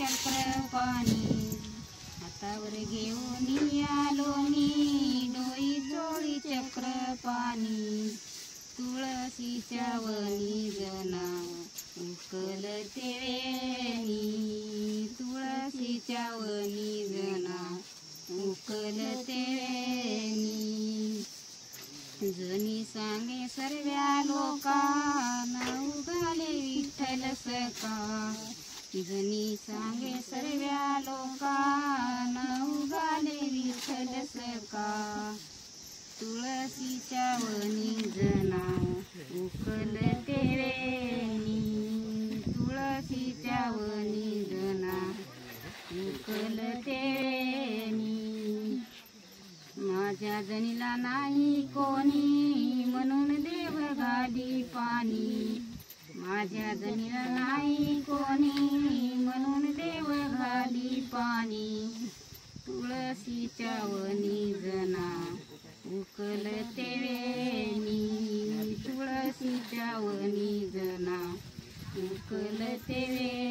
चक्रपाणी हातावर घेऊन आलो मी डोई चोळी चक्रपाणी तुळशीच्या वनी जना उकलते वेणी तुळशीच्या वनी जना उकलते वेणी जनी सांगे सर्व्या लोकांना उगाले विठ्ठल सखा जनी सांगे सर्व्या लोकांना उगाले विठ्ठल सखा तुळशीच्या वनी जना उकलते वेणी तुळशीच्या वनी जना उकलते वेणी माझ्या जनीला नाही कोणी म्हणून देव घाली पाणी माझ्या जनीला नाही कोणी म्हणून देव घाली पाणी तुळशीच्या वनी जना उकलते वेणी तुळशीच्या वनी जना उकलते वेणी